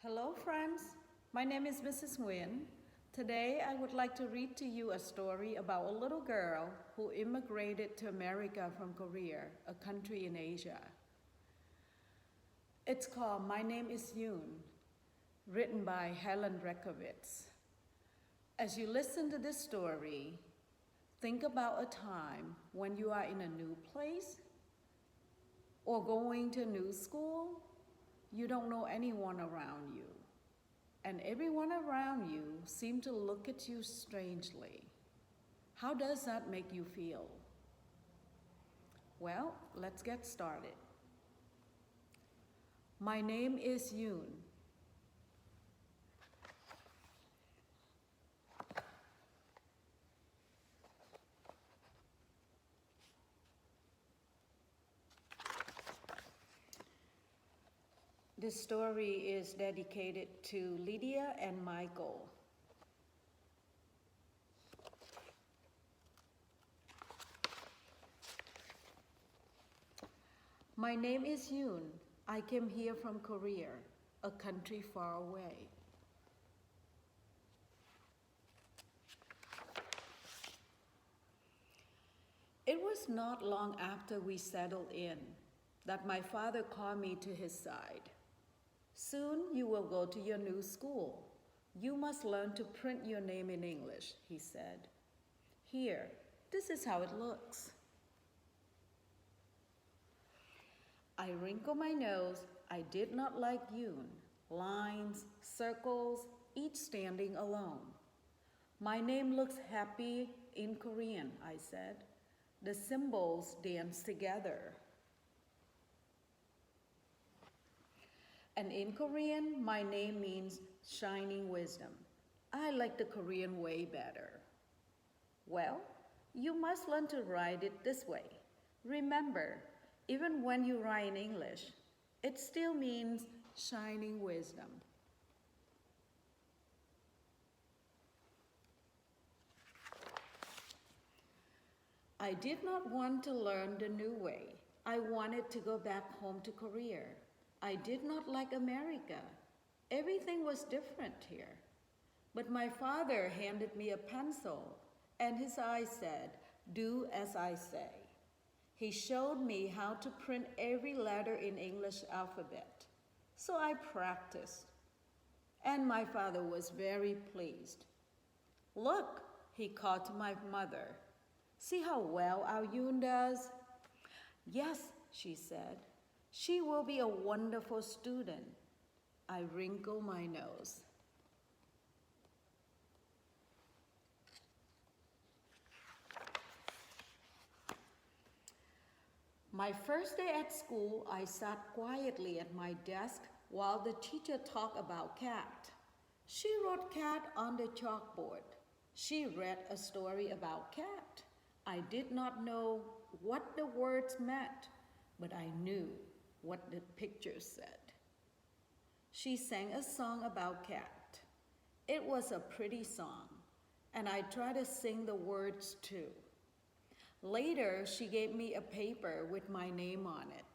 Hello friends, my name is Mrs.Nguyen. Today I would like to read to you a story about a little girl who immigrated to America from Korea, a country in Asia. It's called My Name is Yoon, written by Helen Recorvits. As you listen to this story, think about a time when you are in a new place or going to a new school. You don't know anyone around you, and everyone around you seems to look at you strangely. How does that make you feel? Well, let's get started. My name is Yoon. This story is dedicated to Lydia and Michael. My name is Yoon. I came here from Korea, a country far away. It was not long after we settled in that my father called me to his side. Soon you will go to your new school. You must learn to print your name in English, he said. Here, this is how it looks. I wrinkled my nose. I did not like Yoon. Lines, circles, each standing alone. My name looks happy in Korean, I said. The symbols dance together. And in Korean, my name means shining wisdom. I like the Korean way better. Well, you must learn to write it this way. Remember, even when you write in English, it still means shining wisdom. I did not want to learn the new way. I wanted to go back home to Korea. I did not like America. Everything was different here. But my father handed me a pencil, and his eyes said, "Do as I say." He showed me how to print every letter in English alphabet. So I practiced. And my father was very pleased. "Look," he called to my mother. "See how well our Yoon does?" "Yes," she said. "She will be a wonderful student." I wrinkled my nose. My first day at school, I sat quietly at my desk while the teacher talked about cat. She wrote cat on the chalkboard. She read a story about cat. I did not know what the words meant, but I knew what the picture said. She sang a song about cat. It was a pretty song, and I tried to sing the words too. Later, she gave me a paper with my name on it.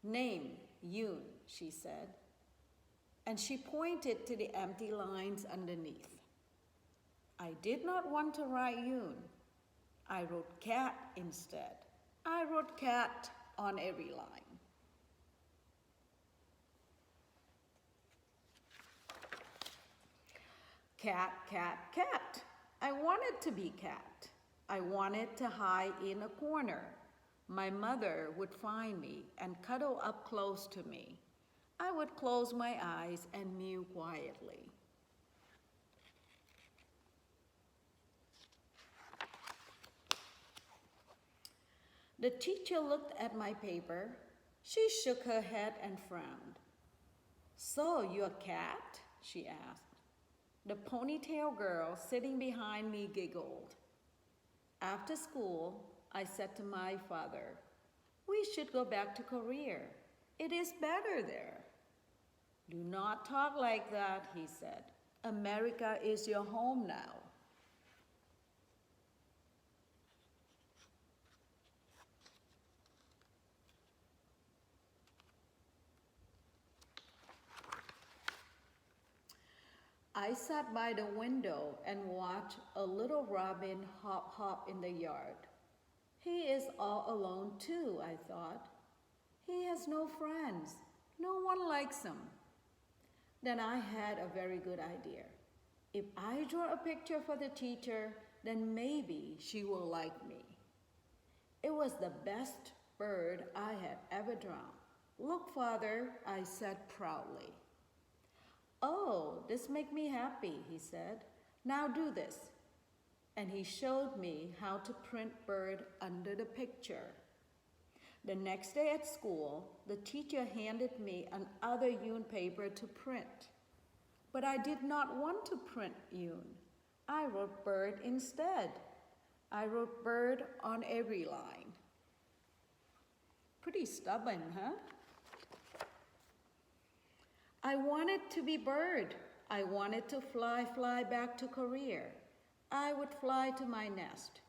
"Name, Yoon," she said, and she pointed to the empty lines underneath. I did not want to write Yoon. I wrote cat instead. I wrote cat on every line. Cat, cat, cat. I wanted to be cat. I wanted to hide in a corner. My mother would find me and cuddle up close to me. I would close my eyes and mew quietly. The teacher looked at my paper. She shook her head and frowned. "So you're a cat?" she asked. The ponytail girl sitting behind me giggled. After school, I said to my father, "We should go back to Korea. It is better there." "Do not talk like that," he said. "America is your home now." I sat by the window and watched a little robin hop hop in the yard. He is all alone too, I thought. He has no friends. No one likes him. Then I had a very good idea. If I draw a picture for the teacher, then maybe she will like me. It was the best bird I had ever drawn. Look, Father, I said proudly. Oh, this makes me happy, he said. Now do this. And he showed me how to print bird under the picture. The next day at school, the teacher handed me another Yoon paper to print. But I did not want to print Yoon. I wrote bird instead. I wrote bird on every line. Pretty stubborn, huh? I wanted to be bird. I wanted to fly back to Korea. I would fly to my nest,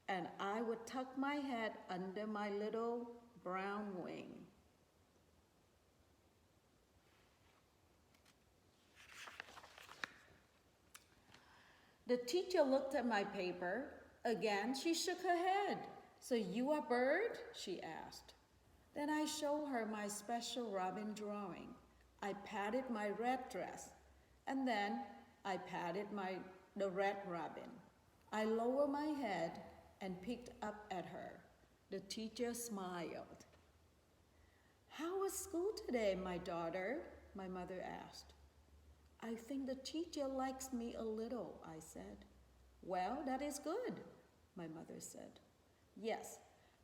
and I would tuck my head under my little brown wing. The teacher looked at my paper. Again, she shook her head. So you are bird? She asked. Then I showed her my special robin drawing. I patted my red dress, and then I patted the red robin. I lowered my head and picked up at her. The teacher smiled. How was school today, my daughter? My mother asked. I think the teacher likes me a little, I said. Well, that is good, my mother said. Yes,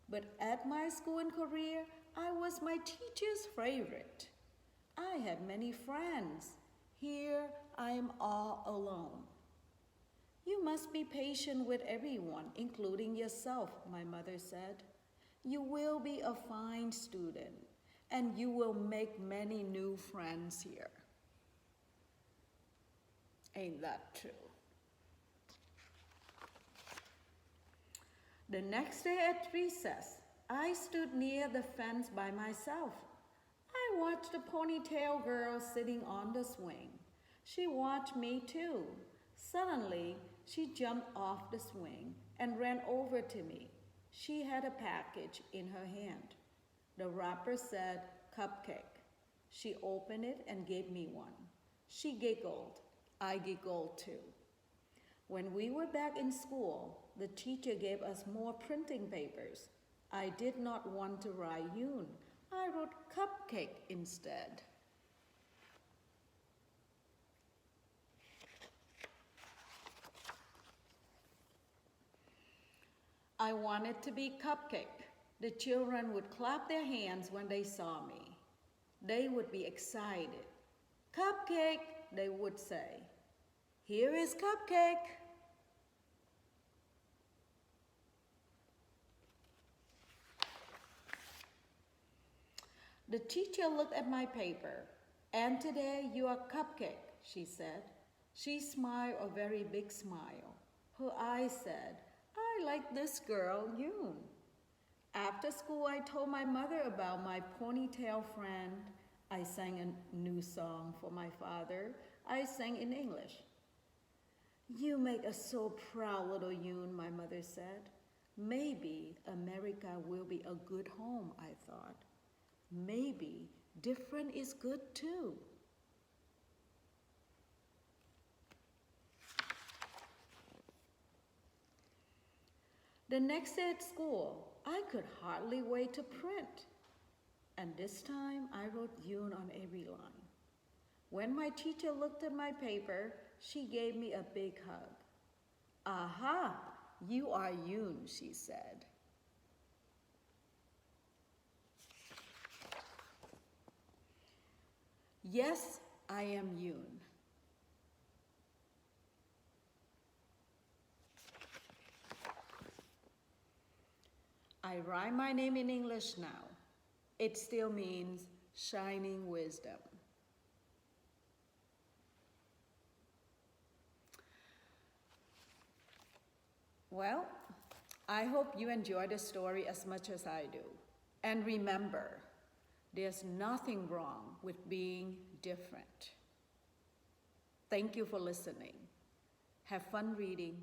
but at my school in Korea, I was my teacher's favorite. I had many friends. Here, I am all alone. You must be patient with everyone, including yourself, my mother said. You will be a fine student, and you will make many new friends here. Ain't that true? The next day at recess, I stood near the fence by myself. I watched a ponytail girl sitting on the swing. She watched me too. Suddenly, she jumped off the swing and ran over to me. She had a package in her hand. The wrapper said, Cupcake. She opened it and gave me one. She giggled. I giggled too. When we were back in school, the teacher gave us more printing papers. I did not want to write Yoon. I wrote Cupcake instead. I wanted to be Cupcake. The children would clap their hands when they saw me. They would be excited. Cupcake, they would say. Here is Cupcake. The teacher looked at my paper. And today you are Cupcake, she said. She smiled a very big smile. Her eyes said, I like this girl, Yoon. After school, I told my mother about my ponytail friend. I sang a new song for my father. I sang in English. You make us so proud, little Yoon, my mother said. Maybe America will be a good home, I thought. Maybe different is good too. The next day at school, I could hardly wait to print. And this time, I wrote Yoon on every line. When my teacher looked at my paper, she gave me a big hug. Aha, you are Yoon, she said. Yes, I am Yoon. I write my name in English now. It still means shining wisdom. Well, I hope you enjoy the story as much as I do. And remember, there's nothing wrong with being different. Thank you for listening. Have fun reading.